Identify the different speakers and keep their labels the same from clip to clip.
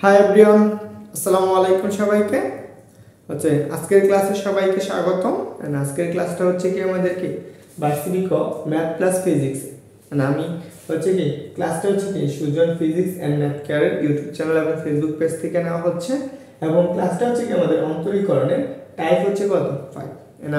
Speaker 1: Hi everyone, আসসালামু আলাইকুম সবাইকে। আজকের ক্লাসে সবাইকে স্বাগতম। আজকের ক্লাসটা হচ্ছে কি আমাদেরকে ভার্সিটি ক ম্যাথ প্লাস ফিজিক্স। আমি ক্লাসটা সুজন ফিজিক্স অ্যান্ড ম্যাথ কেয়ারের ইউটিউব চ্যানেল এবং ফেসবুক পেজ থেকে নেওয়া হচ্ছে। এবং ক্লাসটা কি আমাদের অন্তরীকরণের টাইপ কত 5।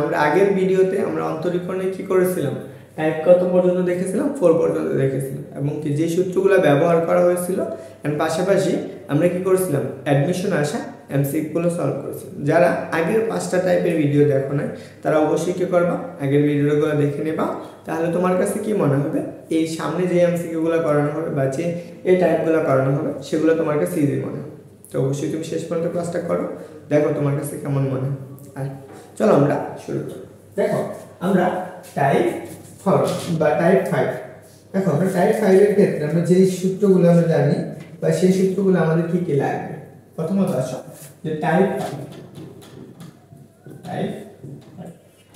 Speaker 1: আমরা আগের ভিডিওতে আমরা অন্তরীকরণে কি করেছিলাম, টাইপ কত পর্যন্ত দেখেছিলাম, 4 পর্যন্ত দেখেছিলাম এবং যে সূত্রগুলো ব্যবহার করা হয়েছিল এর পাশাপাশি আমরা কি করেছিলাম অ্যাডমিশন আসা এমসিকিউগুলো সলভ করেছিলাম। যারা আগের 5টা টাইপের ভিডিও দেখো নাই তারা অবশ্যই কি করবা, আগের ভিডিওগুলো দেখে নেবা। তাহলে তোমার কাছে কি মনে হবে এই সামনে যে এমসিকিউগুলো করানো হবে বা যে এই টাইপগুলো করানো হবে সেগুলো তোমার কাছে ইজি মনে হবে। তো অবশ্যই তুমি শেষ পর্যন্ত ক্লাসটা করো, দেখো তোমার কাছে কেমন মনে হয়। আর চলো আমরা শুরু করি। দেখো আমরা টাইপ 4 বা টাইপ 5, দেখো আমরা টাইপ 5 এর ক্ষেত্রে আমরা যেই সূত্রগুলো আমরা জানি বা সেই সূত্রগুলো আমাদের কি কি লাগবে। প্রথমত আসো যে টাইপ 5,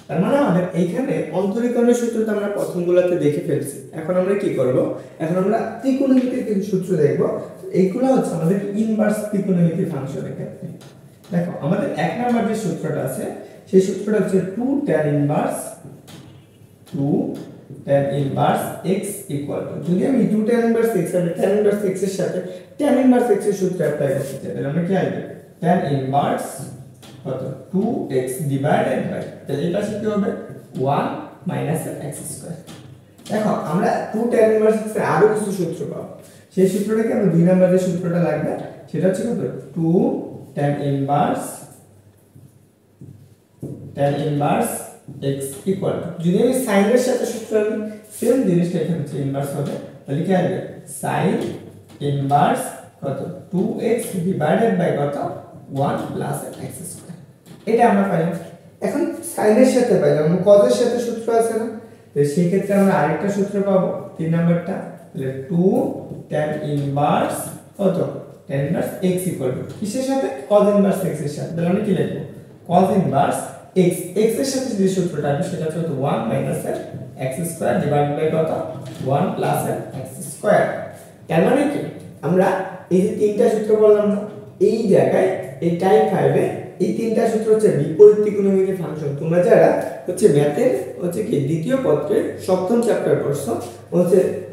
Speaker 1: তার মানে আমাদের এইখানে অন্তরীকরণের সূত্রটা আমরা প্রথমগুলোতে দেখে ফেলছি। এখন আমরা কি করব, এখন আমরা ত্রিকোণমিতির কিছু সূত্র দেখব। এইগুলো হচ্ছে আমাদের ইনভার্স ত্রিকোণমিতির ফাংশনের ক্ষেত্রে। দেখো আমাদের এক নাম্বার যে সূত্রটা আছে সেই সূত্রটা হচ্ছে 2 tan inverse x equal to, যদি আমি 2 tan ইনভার্স x আর tan ইনভার্স x এর সাথে tan ইনভার্স x এর সূত্র অ্যাপ্লাই করতে চাই তাহলে আমরা কি আসবে tan inverse 2x divided by, তাহলে এটা কি হবে 1 x স্কয়ার। দেখো আমরা 2 tan ইনভার্স x এর আরো কিছু সূত্র পাবো, সেই সূত্রটাকে আমরা 2 নম্বরের সূত্রটা লাগবে, সেটা হচ্ছে কত 2 tan inverse x equal to, যদি আমি sin এর সাথে সূত্র আনি সেম জিনিসটা এখানে হচ্ছে ইনভার্স হবে, তাহলে কি আসবে sin ইনভার্স কত 2x ডিভাইডেড বাই কত 1 x স্কয়ার। এটা আমরা পাইলাম। এখন sin এর সাথে পাইলাম, cos এর সাথে সূত্র আছে না, তো সেই ক্ষেত্রে আমরা আরেকটা সূত্র পাবো 3 নাম্বারটা, তাহলে 2 tan ইনভার্স কত tan inverse x equal to কিসের সাথে cos ইনভার্স x এর সাথে, তাহলে আমরা কি লিখব cos ইনভার্স x এর সাথে যে সূত্রটা আছে সেটা হচ্ছে 1 x স্কয়ার ডিভাইডেড বাই কত 1 x স্কয়ার। তার মানে কি আমরা এই যে তিনটা সূত্র বললাম না, এই জায়গায় এই টাইপ 5 এ এই তিনটা সূত্র হচ্ছে বিপরীত ত্রিকোণমিতির ফাংশন। তোমরা যারা ম্যাথের কি দ্বিতীয় পত্রের সপ্তম চ্যাপ্টার পড়ছো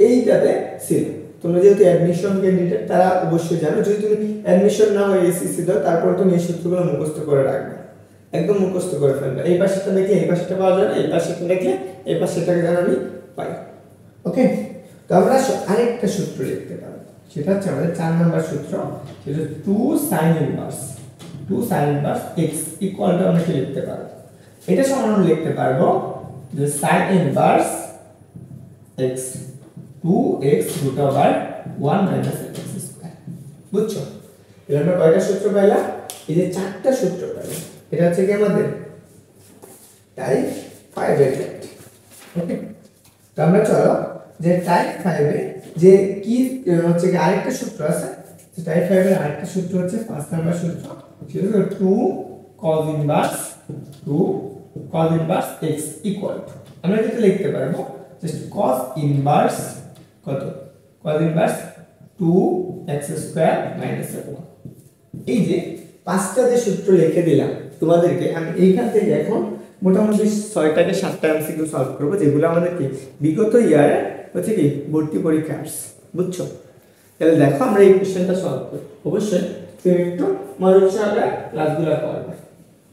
Speaker 1: এইটাতে ছিল, তোমরা যেহেতু অ্যাডমিশন ক্যান্ডিডেট তারা অবশ্যই জানো। যদি তুমি অ্যাডমিশন না হয়ে এসএসসি দাও তারপর তুমি এই সূত্রগুলো মুখস্থ করে রাখবে, একদম মুখস্থ করে ফেলবে। এই পাশেটা দেখলে এই পাশেটা পাওয়া যায় না, এই পাশেটা দেখলে এই পাশেটাকে যেন আমি পাই। ওকে, তো আমরা আরেকটা সূত্র লিখতে পারি, সেটা হচ্ছে আমাদের 4 নাম্বার সূত্র, সেটা 2 sin inverse x equal to আমরা কি লিখতে পারবো, এটা সমান আমরা লিখতে পারবো যে sin inverse x 2x √ 1 x square. বুঝছো, এর আমরা কয়টা সূত্র পাইলাম, এই যে 4টা সূত্র পাইলাম। এটা হচ্ছে কি আমাদের টাইপ 5 এর ক্ষেত্রে। ওকে, তো আমরা চলো যে টাইপ 5 এ যে কি হচ্ছে কি আরেকটা সূত্র আছে, যে টাইপ 5 এর আরেকটা সূত্র হচ্ছে 5 নাম্বার সূত্র, সেটা হলো 2 cos inverse x equal to, আমরা যেটা লিখতে পারবো জাস্ট cos ইনভার্স কত cos inverse 2x square minus 1। এই যে 5টা যে সূত্র লিখে দিলাম তোমাদেরকে, আমি এইখান থেকে এখন মোটামুটি 6টাকে 7টা এমসিকিউ সলভ করব, যেগুলো আমাদের কি বিগত ইয়ারে কি ভর্তি পরীক্ষা আসছে। বুঝছো, তাহলে দেখো আমরা এই কোশ্চেনটা সলভ করি। অবশ্যই তুমি একটু মনোযোগ সহকারে ক্লাসগুলো করবে।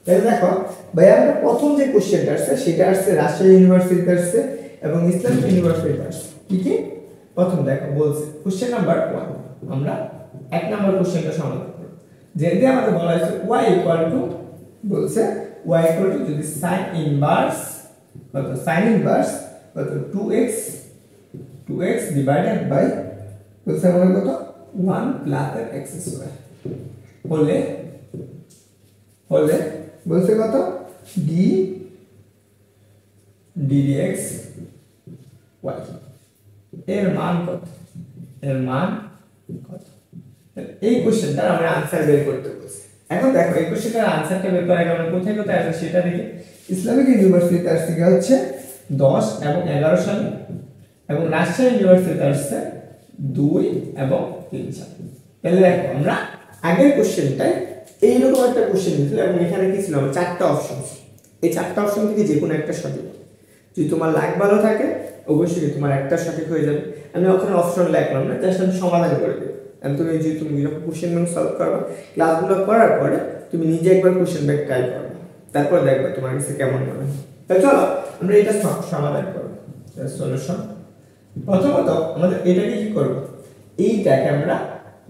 Speaker 1: তাহলে দেখো ভাই, আমরা প্রথম যে কোশ্চেনটা আসছে সেটা আসছে রাজশাহী ইউনিভার্সিটি আসছে এবং ইসলামিক ইউনিভার্সিটি আসছে। কি প্রথম দেখো বলছে কোশ্চেন নাম্বার 1, আমরা 1 নাম্বার কোশ্চেনটা সমাধান করব। যেটা আমাদের বলা হয়েছে y ইকুয়াল টু, বলছে y ইকুয়াল টু যদি sin inverse 2x divided by বলছে আমাদের কত 1 x স্কয়ার হলে বলছে কত dx y এর মান কত, এই কোশ্চেনটার আমরা आंसर বের করতে বলছি। এখন দেখো এই কোশ্চেনটার आंसरটা বের করার জন্য কোথায় আছে সেটা দেখি। ইসলামিক ইউনিভার্সিটি আসছে কি হচ্ছে 10 এবং 11 সালে, এবং রাজশাহী ইউনিভার্সিটি আসছে 2 এবং 3 সালে। তাহলে দেখো আমরা আগের কোশ্চেনটায় এইরকম একটা কোশ্চেন দিয়েছিল এবং এখানে কি ছিল আমার 4টা অপশন, এই 4টা অপশন থেকে যে কোনো একটা সঠিক। যদি তোমার লাক ভালো থাকে অবশ্যই তোমার একটা সঠিক হয়ে যাবে। আমি ওখানে অপশন লিখলাম না, জাস্ট আমি সমাধান করে দেব। এবং তুমি যখন কোশ্চেন ব্যাংক সলভ করবে, ক্লাসগুলো করার পরে তুমি নিজে একবার কোশ্চেন ব্যাংক ট্রাই করবে, তারপর দেখবে তোমার কাছে কেমন মনে হয়। তাহলে চলো আমরা এটা সমাধান করব। সলিউশন প্রথমত আমাদের এটাকে কি করব, এইটাকে আমরা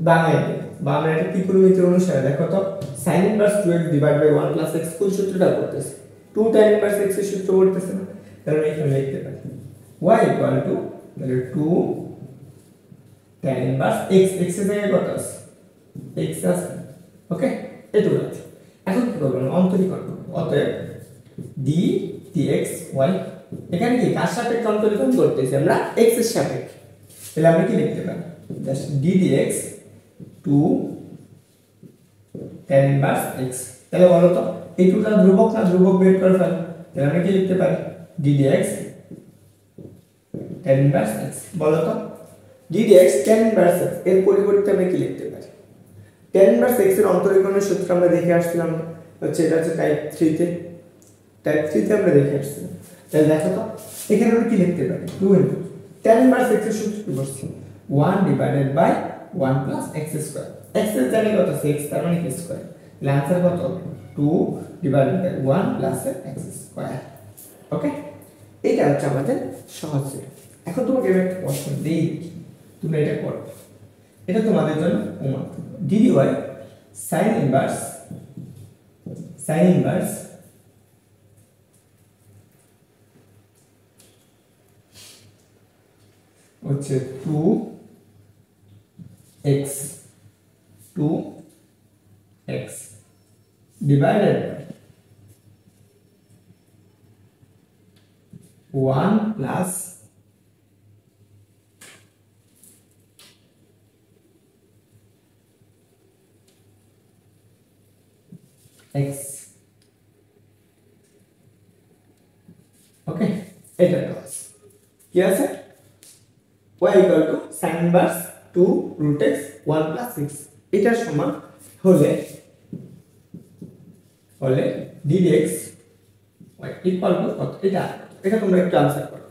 Speaker 1: বাংলায় দেব বা আমরা এটা ত্রিকোণমিতি অনুসারে দেখো তো sin inverse 2x divide by 1 plus x কোন সূত্রটা করতেছে, 2 tan ইনভার্স x এর সূত্র করতেছে না, তাহলে আমরা এখানে লিখতে পারি y equal two 2 tan inverse x, x এর জায়গায় কত আছে x আছে, ওকে এটুকু আছে। এখন কি করব, অন্তরীকরণ করব। অতএব d dx y, এখানে কি কার সাপেক্ষে অন্তরীকরণ করতেছি আমরা, x এর সাপেক্ষে, তাহলে আমরা কি লিখতে পারি, just d dx 2 tan inverse x। তাহলে বলো তো এই টুটা ধ্রুবক না, ধ্রুবক বের করে ফেল, তাহলে আমরা কি লিখতে পারি d dx tan inverse x। বলো তো d dx tan inverse x এর পরিবর্তে আমরা কি লিখতে পারি, tan ইনভার্স x এর অন্তরীকরণের সূত্র আমরা দেখে আসছিলাম, হচ্ছে এটা হচ্ছে টাইপ 3 তে, টাইপ 3 তে আমরা দেখে আসছিলাম। তাহলে দেখো তো এখানে আমরা কি লিখতে পারি, 2 ইনটু tan ইনভার্স x এর সূত্র কি বলছে, 1 divided by 1 plus x square, x এর জায়গায় কত আছে x, তার মানে কি স্কয়ার, তাহলে आंसर কত 2 divided by 1 plus x square. Okay, এটা হচ্ছে আমাদের সহজ ছিল। এখন তোমাকে আমি একটা প্রশ্ন দেই, তুমি এটা করো, এটা তোমাদের জন্য হোমওয়ার্ক। dy sin ইনভার্স হচ্ছে 2x divided by 1 plus x, okay এটা আছে কি আছে, y equal to sin inverse 2 root x 1 plus 6 এটার সমান হলে d dx y equal to কত, এটা তোমরা একটু आंसर করো,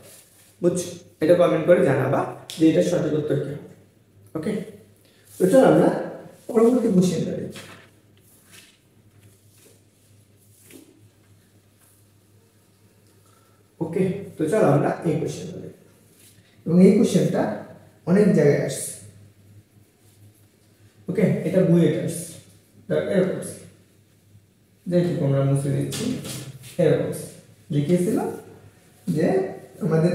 Speaker 1: বুঝছো, এটা কমেন্ট করে জানাবা যে এটা সঠিক উত্তর কি হবে। ওকে, তো চলো আমরা পরবর্তী কোশ্চেনটা দেখি। ওকে, তো চলো আমরা এই কোশ্চেনটা দেখি, এবং এই কোশ্চেনটা অনেক জায়গায় আসছে। ওকে, এটা বুয়েট আসছে, এরকম যেহেতু আমরা মুছে দিচ্ছি, এরকম লিখেছিল যে আমাদের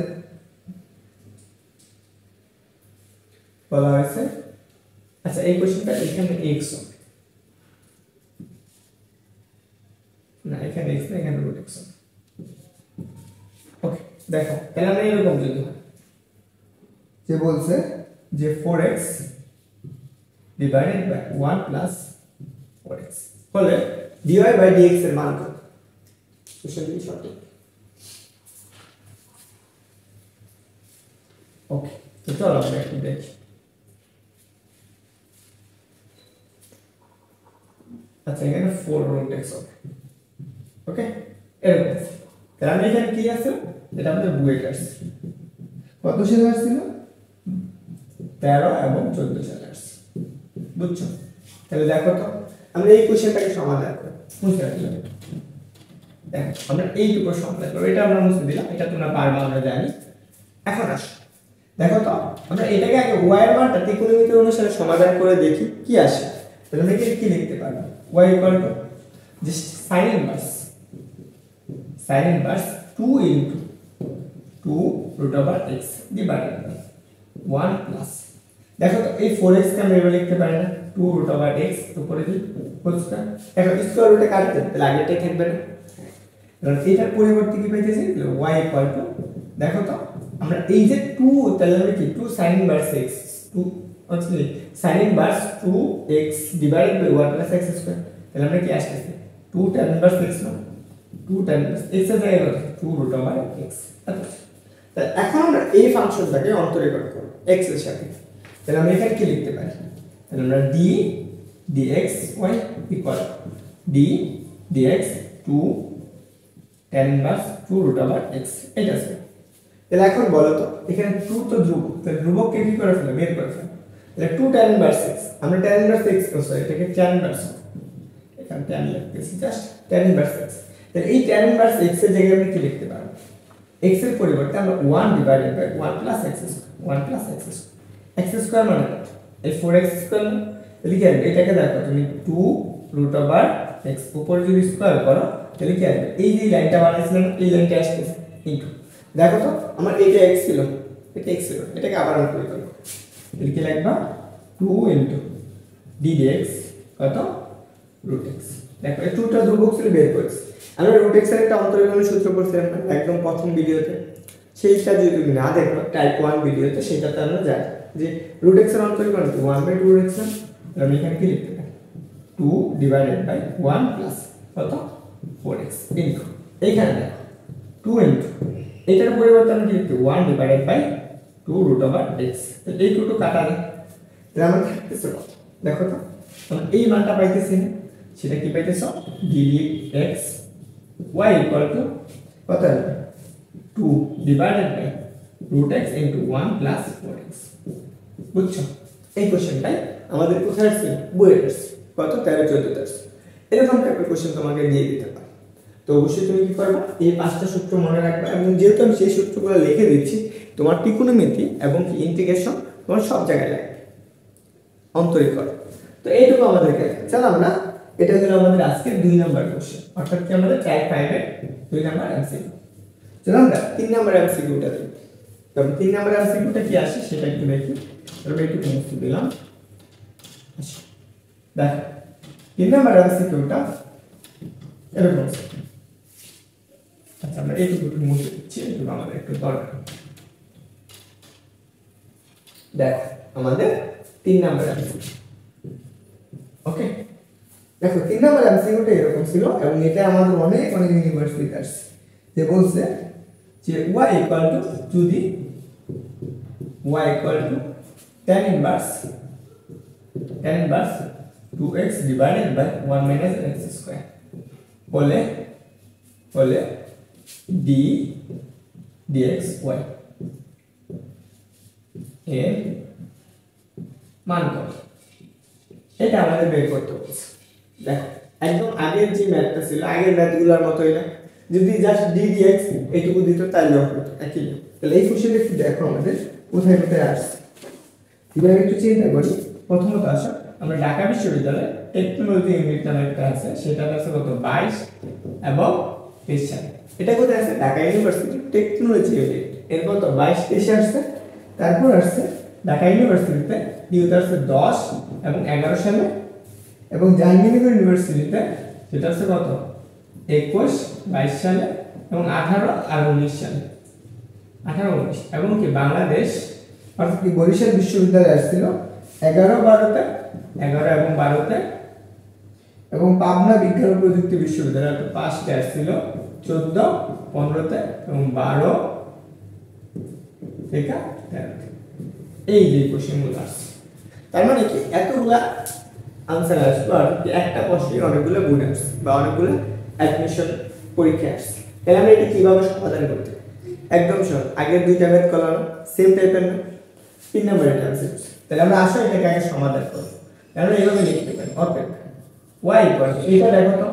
Speaker 1: বলা হয়েছে, আচ্ছা এই কোশ্চেনটা এখানে x হবে না, এখানে x না, এখানে √x হবে। ওকে দেখো, তাহলে আমরা এরকম যদি হয় যে বলছে যে 4x divided by 1 plus 4x হলে dy বাই dx এর মান কত, কোশ্চেনটি সঠিক। ওকে, তো চলো আমরা একটু দেখি। আচ্ছা এখানে 4√x হবে, ওকে এরকম, তাহলে আমি এখানে কি আছে, এটা আমাদের বুয়েট আসছে, কত সালে আসছিল 13 এবং 14 সালে আসছে, বুঝছো। তাহলে দেখো তো আমরা এই কোশ্চেনটাকে সমাধান করব, মুছে দিলাম, দেখো আমরা এইটুকু সমাধান করব, এটা আমরা মুছে দিলাম, এটা তোমরা পারবে আমরা জানি। এখন আসো দেখো তো আমরা এটাকে আগে y এর মানটা ত্রিকোণমিতি অনুসারে সমাধান করে দেখি কি আসে। তাহলে আমরা কি লিখতে পারব, y equal to just sin inverse 2 into 2 root over x divided by 1 plus, দেখো তো এই 4x কে আমরা এভাবে লিখতে পারি না, 2 রুট ওভার x উপরে দিই হোল স্কয়ার, দেখো স্কয়ার রুটে কাটতে তাহলে আগেরটাই থাকবে না, কারণ এটার পরিবর্তে কি পাইতেছি y ইকুয়াল টু, দেখো তো আমরা এই যে 2 তাহলে আমরা কি 2 sin ইনভার্স x 2 হচ্ছে sin inverse 2x divided by 1 plus x square, তাহলে আমরা কি আসছে 2 tan ইনভার্স x না, 2 tan ইনভার্স x এর জায়গায় কত 2 রুট ওভার x। আচ্ছা তাহলে এখন আমরা এই ফাংশনটাকে অন্তরীকরণ করব x এর সাথে, তাহলে আমরা এখানে কি লিখতে পারি, তাহলে আমরা d dx y equal d dx 2 tan inverse 2 root over x এটা আছে। তাহলে এখন বলো তো এখানে 2 তো ধ্রুবক, তাহলে ধ্রুবককে কি করে ফেলে বের করে ফেলে। তাহলে 2 tan ইনভার্স x, আমরা tan ইনভার্স x সরি এটাকে tan ইনভার্স, এখানে tan লিখতেছি জাস্ট tan ইনভার্স x। তাহলে এই tan ইনভার্স x এর জায়গায় আমরা কি লিখতে পারব, x এর পরিবর্তে আমরা 1 divided by 1 plus x square, 1 plus x square, x square মানে এই 4x স্কয়ার লিখে আসবে। এটাকে দেখো তুমি 2 রুট ওভার x উপরে যদি স্কয়ার করো তাহলে কি আসবে, এই যে লাইনটা বানাইছিলাম এই লাইনটা আসতেছে ইনটু, দেখো তো আমার এইটা x ছিল, এটা x ছিল, এটাকে আবার আমরা করি করব, তাহলে কি লিখবা 2 ইনটু d dx কত রুট x। দেখো এই 2টা ধ্রুবক ছিল বের করেছি আমরা, রুট x এর একটা অন্তরীকরণের সূত্র পড়ছিলাম একদম প্রথম ভিডিওতে, সেইটা যদি তুমি না দেখো টাইপ 1 ভিডিওতে সেটাতে আমরা যাই যে রুট x এর অন্তরীকরণ 1/2 রুট x, আমি এখানে কি লিখতে পারি 2 ডিভাইডেড বাই 1 প্লাস কত 4x ইনটু এইখানে দেখো 2 ইনটু এটার পরিবর্তে আমরা কি লিখতে 1 divided by 2 root over x। তাহলে এই 2 কাটা যায়, তাহলে আমরা থাকতেছে কত দেখো তো, আমরা এই মানটা পাইতেছি না, সেটা কি পাইতেছো dx y ইকুয়াল টু কত হবে 2 divided by root x into 1 plus 4x। বুঝছো এই কোশ্চেনটাই আমাদের কোথায় আসছে বইয়ে আসছে কত 13-14 আসছে, এরকম টাইপের কোশ্চেন তোমাকে দিয়ে দিতে পারে। তো অবশ্যই তুমি কি করবে এই 5টা সূত্র মনে রাখবে, এবং যেহেতু আমি সেই সূত্রগুলো লিখে দিচ্ছি তোমার ত্রিকোণমিতি এবং ইন্টিগ্রেশন তোমার সব জায়গায় লাগবে অন্তরীকরণ। তো এইটুকু আমাদেরকে চল আমরা এটা হলো আমাদের আজকের 2 নাম্বার কোশ্চেন, অর্থাৎ কি আমাদের টাইপ 5 এর 2 নাম্বার এমসিকিউ। চলো আমরা 3 নাম্বার এমসিকিউটা দেখি। তবে 3 নাম্বার এমসিকিউটা কি আসে সেটা একটু দেখি, তবে একটু মুছে দিলাম। আচ্ছা দেখো 3 নাম্বার এমসিকিউটা এরকম, আচ্ছা আমরা এইটুকু একটু মুছে দিচ্ছি, এটা আমাদের একটু দরকার। দেখো আমাদের 3 নাম্বার এমসিকিউ, ওকে দেখো 3 নাম্বার এমসিকিউটা এরকম ছিল, এবং এটা আমাদের অনেক অনেক ইউনিভার্সিটি আসছে যে বলছে যে y ইকুয়াল টু যদি y equal to tan inverse 2x divided by 1 minus x square বলে d dx y এর মান কত, এটা আমাদের বের করতে হবে। দেখো একদম আগের যে ম্যাথটা ছিল আগের ম্যাথগুলোর মতই না, যদি জাস্ট d dx এইটুকু দিত তাহলে হতো একই। তাহলে এই কোশ্চেনটা একটু দেখো আমাদের কোথায় কোথায় আসছে, এবার একটু চিন্তা করি। প্রথমত আসো আমরা ঢাকা বিশ্ববিদ্যালয়ে টেকনোলজি ইউনিট নামে একটা আছে, সেটা আছে কত 22 এবং 23 সালে, এটা কোথায় আছে ঢাকা ইউনিভার্সিটি টেকনোলজি ইউনিট, এরপর তো 22-23 আসছে, তারপর আসছে ঢাকা ইউনিভার্সিটিতে ডিউতে আসছে 10 এবং 11 সালে, এবং জাহাঙ্গীরনগর ইউনিভার্সিটিতে সেটা আছে কত 21-22 সালে, এবং 18 আর 19 সালে, 18-19, এবং কি বাংলাদেশ অর্থাৎ কি বরিশাল বিশ্ববিদ্যালয়ে আসছিল 11-12তে, 11 এবং 12তে, এবং পাবনা বিজ্ঞান ও প্রযুক্তি বিশ্ববিদ্যালয় 5তে আসছিল 14-15তে, এবং 12 থেকে 13তে। এই যে কোশ্চেনগুলো আসছে, তার মানে কি এতগুলা আনসার আসবে, আর একটা প্রশ্নে অনেকগুলো গুণ আসছে বা অনেকগুলো অ্যাডমিশন পরীক্ষা আসছে। তাহলে আমরা এটা কিভাবে সমাধান করতে, একদম সহজ, আগের 2টা ম্যাথ করলাম সেম টাইপের না, 3 নম্বরের আনসার। তাহলে আমরা আসলে এটাকে আগে সমাধান করব, আমরা এইভাবে লিখতে পারি অতএব y ইকুয়াল এটা দেখো তো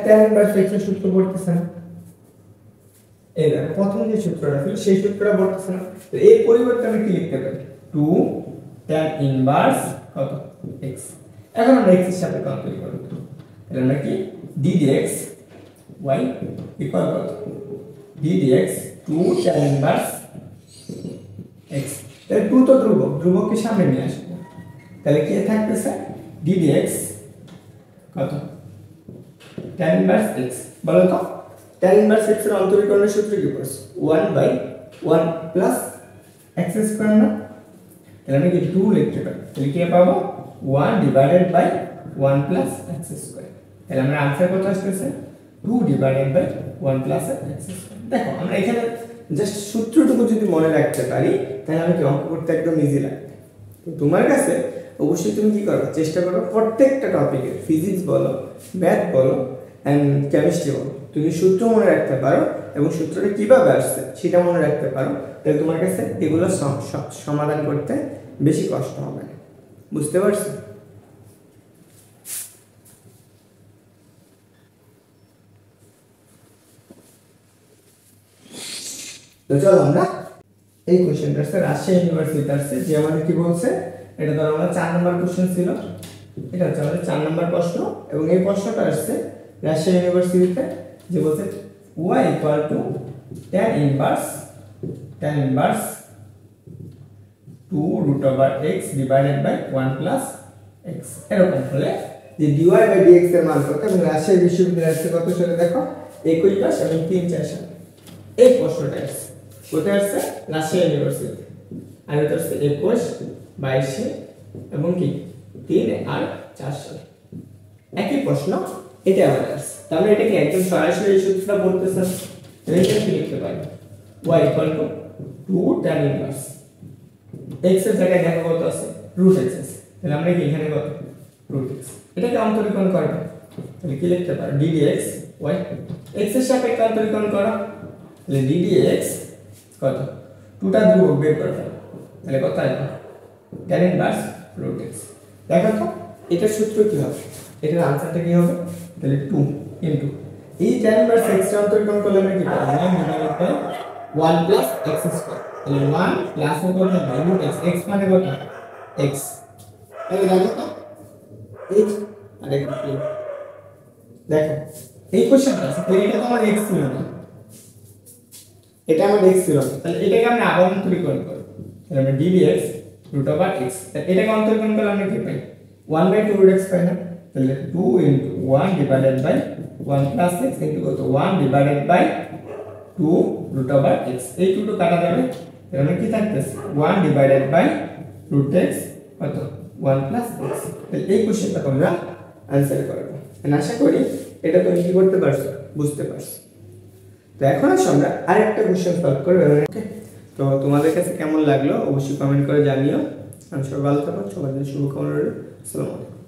Speaker 1: tan ইনভার্স x এর সূত্র পড়তেছে না, এই দেখো প্রথম যে সূত্রটা ছিল সেই সূত্রটা পড়তেছে না, তো এর পরিবর্তে আমরা কি লিখতে পারি 2 tan ইনভার্স কত x। এখন আমরা x এর সাথে কম্পেয়ার করব, তাহলে আমরা কি d dx y ইকুয়াল কত d dx 2 tan inverse x। তাহলে 2 তো ধ্রুবককে সামনে নিয়ে আসব, তাহলে কি থাকতেছে d dx কত tan ইনভার্স x। বলো তো tan ইনভার্স x এর অন্তরীকরণের সূত্র কি পড়ছ 1/1 প্লাস x স্কয়ার না, তাহলে আমি কি 2 লিখতে পারি, তাহলে কি পাবো 1 divided by 1 plus x square. তাহলে আমরা आंसर কত আসছে 2 divided by 1 plus x square. দেখো আমরা এখানে জাস্ট সূত্রটুকু যদি মনে রাখতে পারি তাহলে আমি কি অঙ্ক করতে একদম ইজি লাগবে। তো তোমার কাছে অবশ্যই তুমি কি করো, চেষ্টা করো প্রত্যেকটা টপিকের, ফিজিক্স বলো, ম্যাথ বলো অ্যান্ড কেমিস্ট্রি বলো, তুমি সূত্র মনে রাখতে পারো এবং সূত্রটা কীভাবে আসছে সেটা মনে রাখতে পারো, তাহলে তোমার কাছে এগুলো সমাধান করতে বেশি কষ্ট হবে না। বুঝতে পারছো? তো চলো আমরা এই কোশ্চেনটা আসছে রাজশাহী ইউনিভার্সিটি আসছে, যে আমাদের কি বলছে, এটা ধরো আমাদের 4 নম্বর কোশ্চেন ছিল, এটা হচ্ছে আমাদের 4 নম্বর প্রশ্ন এবং এই প্রশ্নটা আসছে রাজশাহী ইউনিভার্সিটিতে, যে বলছে y equal to tan inverse 2 root over x divided by 1 plus x, এরকম হলে যে dy by dx এর মান কত, এবং রাজশাহী বিশ্ববিদ্যালয়ের থেকে কত সালে দেখো 21 এবং 3-4 সালে এই প্রশ্নটা আসছে, কোথায় আসছে, রাজশাহী ইউনিভার্সিটি, আর এটা হচ্ছে 21, 22 এবং কি 3 আর 4 সালে একই প্রশ্ন, এটা আবার আসছে। তাহলে এটা কি একদম সরাসরি এই সূত্রটা বলতেছে, এটা কি লিখতে পারি, y equal to 2 tan inverse x এর জায়গায় দেখো কত আছে, root x আছে, তাহলে আমরা কি এখানে কত root x, এটাকে অন্তরীকরণ করব, তাহলে কি লিখতে পারি ddx y, x এর সাপেক্ষে অন্তরীকরণ করা, তাহলে ddx কত, 2টা ধ্রুবক বের করে ফেলো, তাহলে কত আসবে tan inverse root x। দেখো তো এটার সূত্র কি হবে, এটার आंसरটা কি হবে, তাহলে 2 ইনটু এই tan inverse x এর অন্তরীকরণ করলে আমরা কি পাবো, 1 plus x স্কয়ার, তাহলে 1 প্লাস কত হবে root x, x মানে কত x, তাহলে দেখো তো এই আরেকটা কি দেখো এই কোশ্চেনটা আছে, এটা তো আমার x ছিল না, এটা আমার x ছিল না, তাহলে এটাকে আমরা আবার অন্তরীকরণ করব, তাহলে আমরা ddx root over x, এটাকে অন্তরীকরণ করলে আমরা কি পাই 1/2 root x পাই না, তাহলে 2 into 1 divided by 1 plus x into কত 1 divided by 2 root over x, এই 2 তো কাটা যাবে, তাহলে আমরা কি থাকতেছে 1 divided by root x কত 1 plus x, তাহলে এই কোশ্চেনটা তোমরা आंसर করবে, আমি আশা করি এটা তুমি কি করতে পারছো, বুঝতে পারছো। তো এখন আমরা আরেকটা কোশ্চেন সলভ করব, ওকে? তো তোমাদের কাছে কেমন লাগলো অবশ্যই কমেন্ট করে জানিও। আমি সবাই ভালো থাকো, সবার জন্য শুভকামনা রইল। আসসালামু আলাইকুম।